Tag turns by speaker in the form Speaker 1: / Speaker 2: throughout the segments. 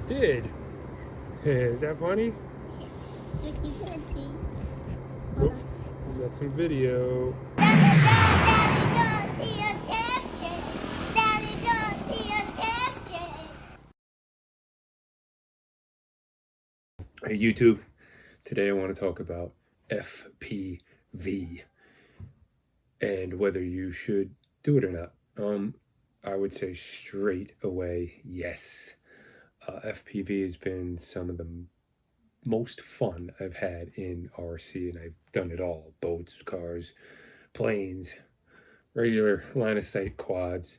Speaker 1: Did. Is that funny?
Speaker 2: You can't see.
Speaker 1: Oh, we got some video.
Speaker 2: Daddy's on to your attention. Daddy's on to your attention.
Speaker 1: Hey YouTube, today I want to talk about FPV and whether you should do it or not. I would say straight away, yes. FPV has been some of the most fun I've had in RC, and I've done it all: boats, cars, planes, regular line of sight quads,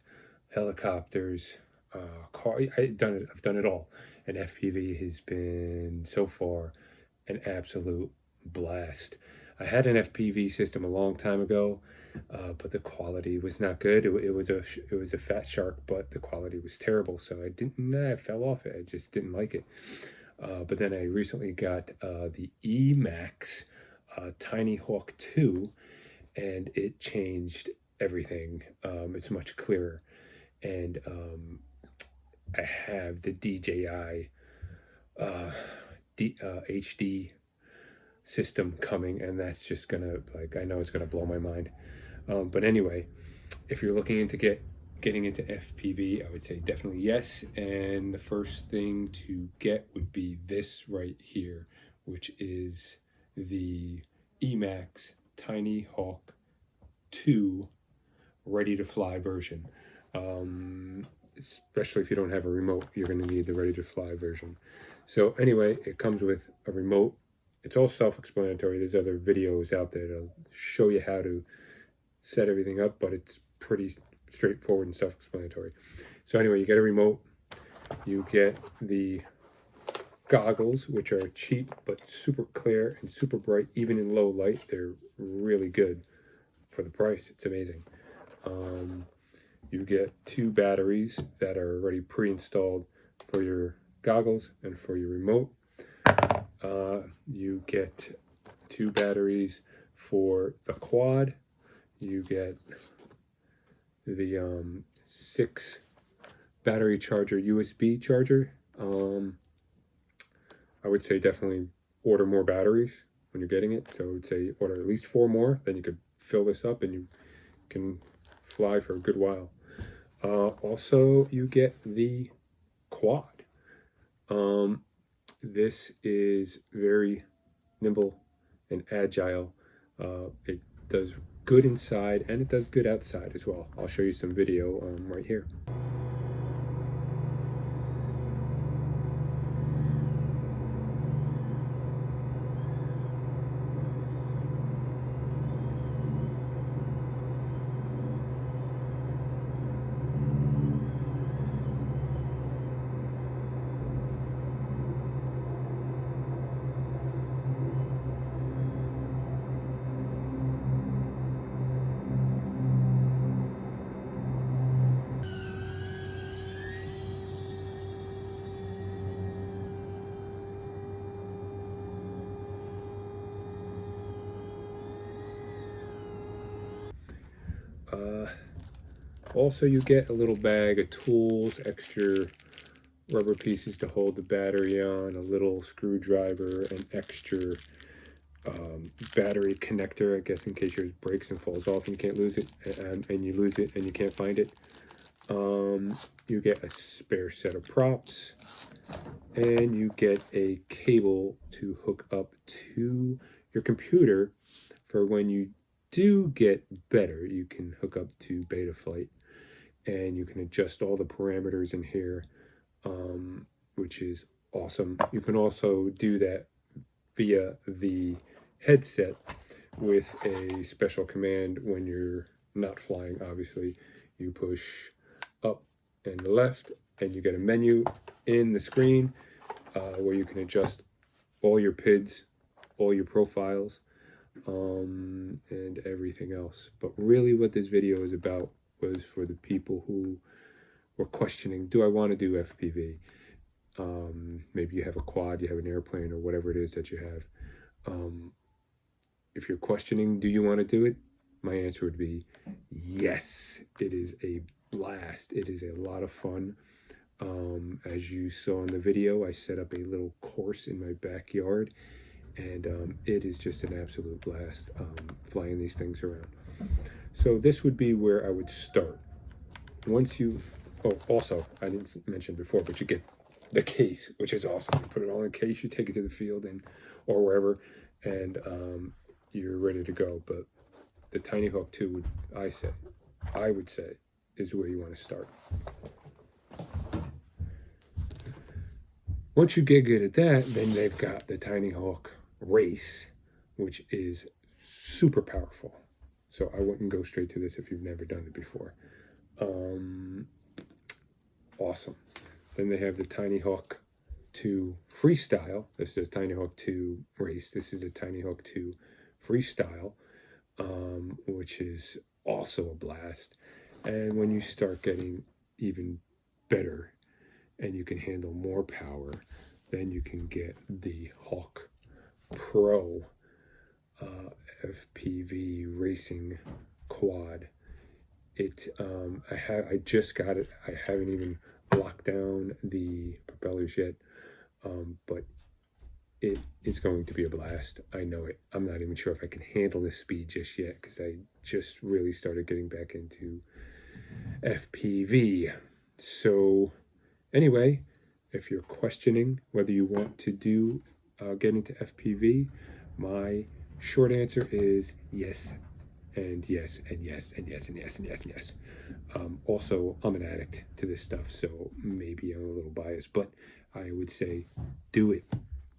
Speaker 1: helicopters, I've done it all. And FPV has been so far an absolute blast. I had an FPV system a long time ago, but the quality was not good. It was a fat shark, but the quality was terrible. So I fell off it. I just didn't like it. But then I recently got the Emax TinyHawk 2, and it changed everything. It's much clearer, and I have the DJI HD system coming, and that's just gonna, I know it's gonna blow my mind. But anyway, if you're looking into getting into FPV, I would say definitely yes. And the first thing to get would be this right here, which is the Emax TinyHawk 2 ready to fly version. Especially if you don't have a remote, you're going to need the ready to fly version. So anyway, it comes with a remote. It's all self-explanatory. There's other videos out there that'll show you how to set everything up, but it's pretty straightforward and self-explanatory. So anyway, you get a remote, you get the goggles, which are cheap but super clear and super bright. Even in low light, they're really good for the price. It's amazing. You get 2 batteries that are already pre-installed for your goggles and for your remote. You get 2 batteries for the quad. You get the 6 battery charger, USB charger. I would say definitely order more batteries when you're getting it. So I would say order at least 4 more. Then you could fill this up and you can fly for a good while. Also, you get the quad. This is very nimble and agile. It does good inside and it does good outside as well. I'll show you some video right here. Also, you get a little bag of tools, extra rubber pieces to hold the battery on, a little screwdriver, an extra battery connector, I guess, in case yours breaks and falls off and you can't lose it, and you lose it and you can't find it. You get a spare set of props, and you get a cable to hook up to your computer for when you do get better. You can hook up to Betaflight, and you can adjust all the parameters in here, which is awesome. You can also do that via the headset with a special command when you're not flying. Obviously, you push up and left, and you get a menu in the screen where you can adjust all your PIDs, all your profiles, and everything else. But really what this video is about was for the people who were questioning, do I want to do FPV? Maybe you have a quad, you have an airplane, or whatever it is that you have. If you're questioning, do you want to do it? My answer would be yes. It is a blast. It is a lot of fun. As you saw in the video, I set up a little course in my backyard, and it is just an absolute blast flying these things around. So this would be where I would start. Once you, oh, also, I didn't mention before, but you get the case, which is awesome. You put it all in a case, you take it to the field and or wherever, and you're ready to go. But the TinyHawk 2, I would say, is where you want to start. Once you get good at that, then they've got the TinyHawk Race, which is super powerful. So I wouldn't go straight to this if you've never done it before. Awesome. Then they have the TinyHawk 2 Freestyle. This is TinyHawk 2 Race. This is a TinyHawk 2 Freestyle, which is also a blast. And when you start getting even better and you can handle more power, then you can get the Hawk Pro FPV racing quad. I just got it. I haven't even locked down the propellers yet, but it is going to be a blast. I know it. I'm not even sure if I can handle this speed just yet because I just really started getting back into FPV. So anyway, if you're questioning whether you want to get into FPV, my short answer is yes, and yes, and yes, and yes, and yes, and yes, and yes. Also, I'm an addict to this stuff, so maybe I'm a little biased, but I would say do it.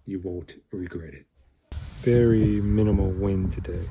Speaker 1: You won't regret it. Very minimal wind today.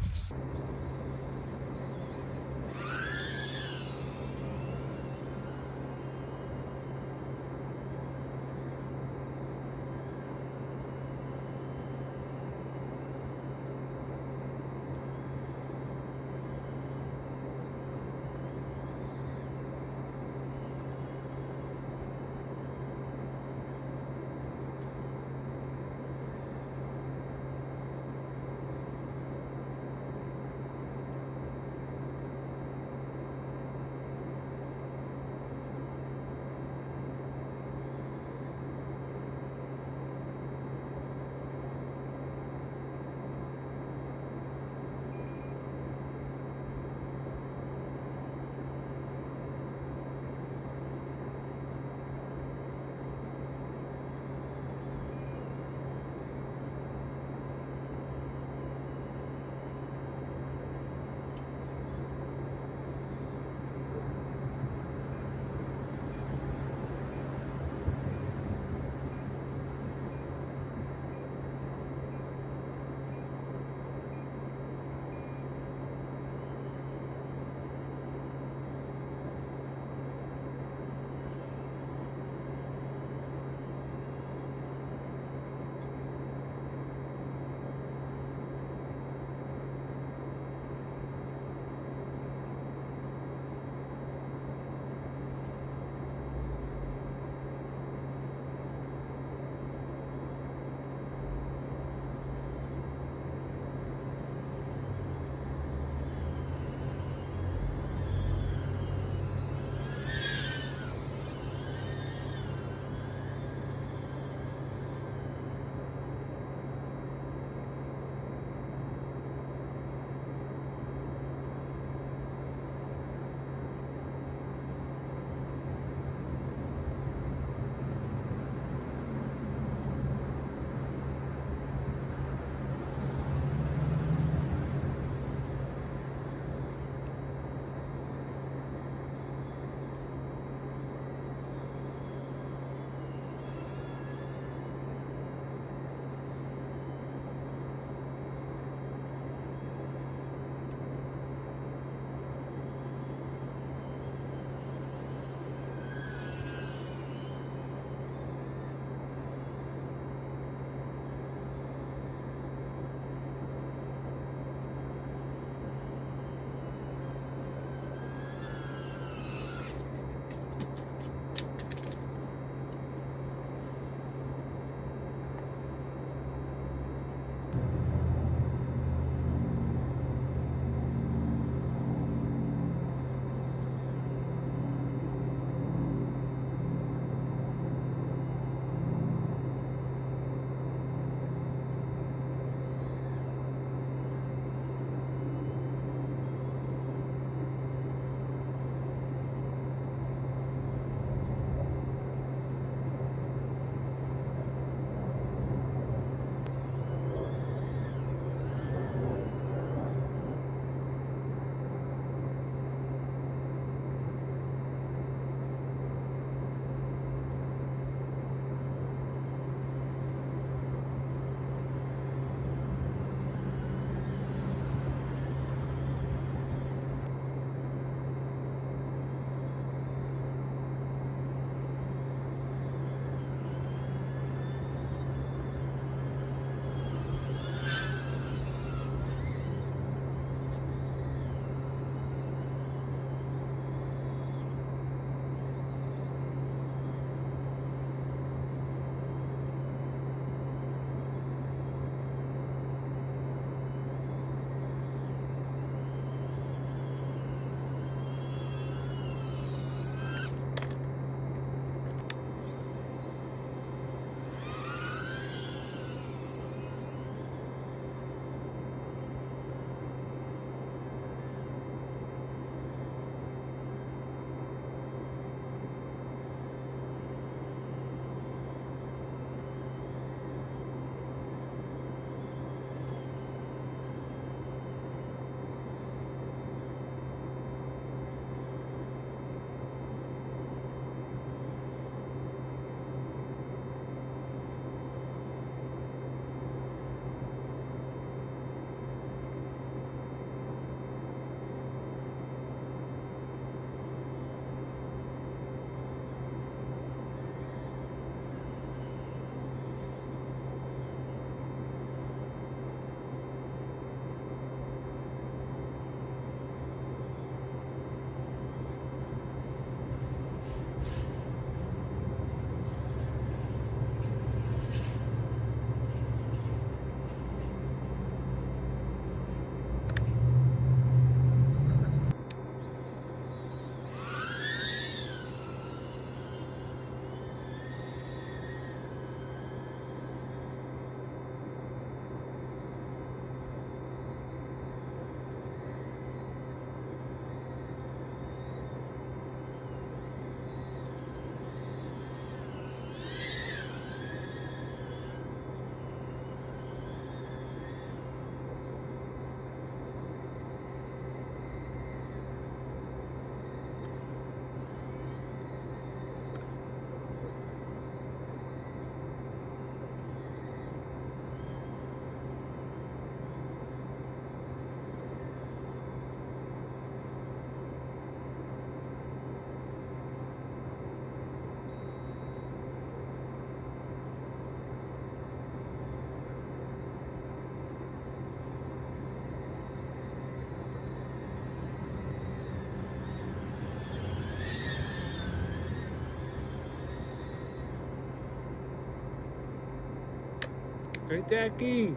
Speaker 1: Hey, Daddy.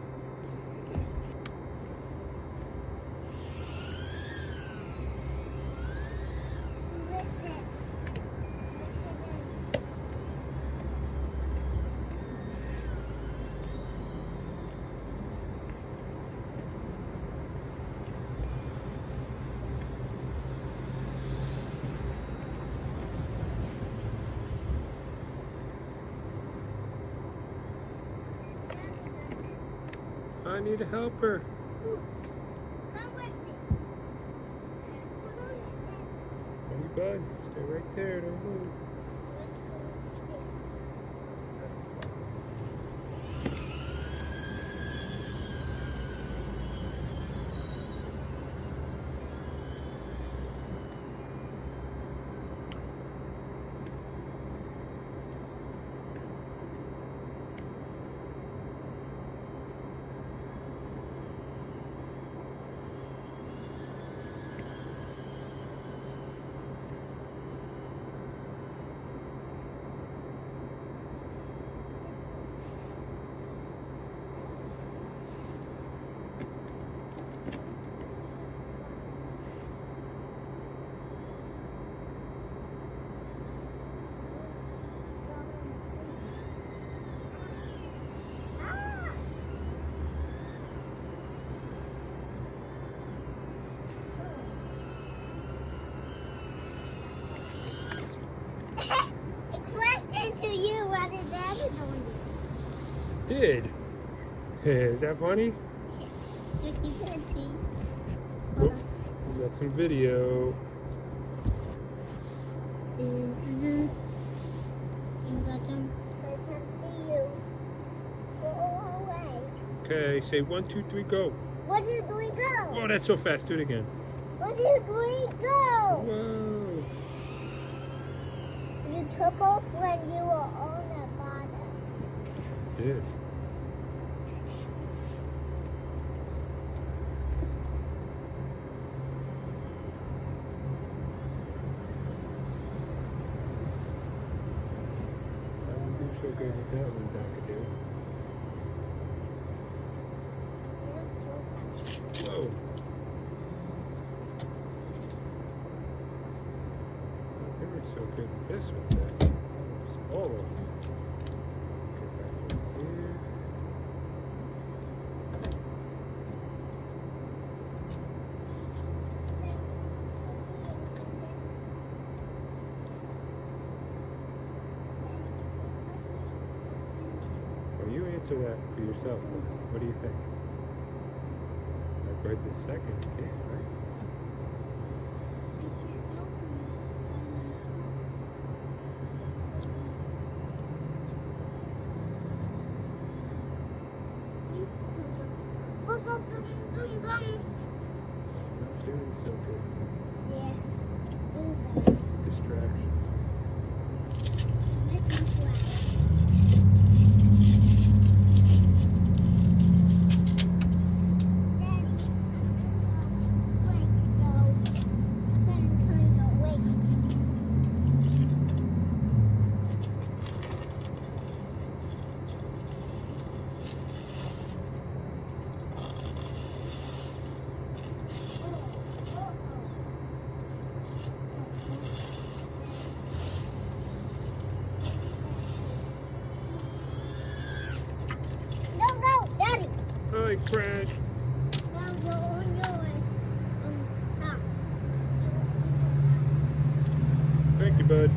Speaker 1: I need a helper. Hey, bud. Stay right there. Don't move.
Speaker 2: It crashed into you while the dad is on you.
Speaker 1: Did? Is that funny?
Speaker 2: You can't see.
Speaker 1: Nope. We got some video.
Speaker 2: You got some. I can't see you. Go away.
Speaker 1: Okay, say 1, 2, 3, go.
Speaker 2: 1, 2, 3, go.
Speaker 1: Oh, that's so fast. Do it again.
Speaker 2: 1, 2, 3, go.
Speaker 1: Whoa.
Speaker 2: You took off when you were on the bottom.
Speaker 1: Did. I didn't do so good with that one back there. Whoa. Not doing so good with this one back. All of them. Get back over here. Well, you answer that for yourself. What do you think? Like right this second, you can't, right?
Speaker 2: Boom, boom, boom, boom, boom.
Speaker 1: Not doing so good.
Speaker 2: Yeah.
Speaker 1: Distractions. Oh, it crashed. Thank you, bud.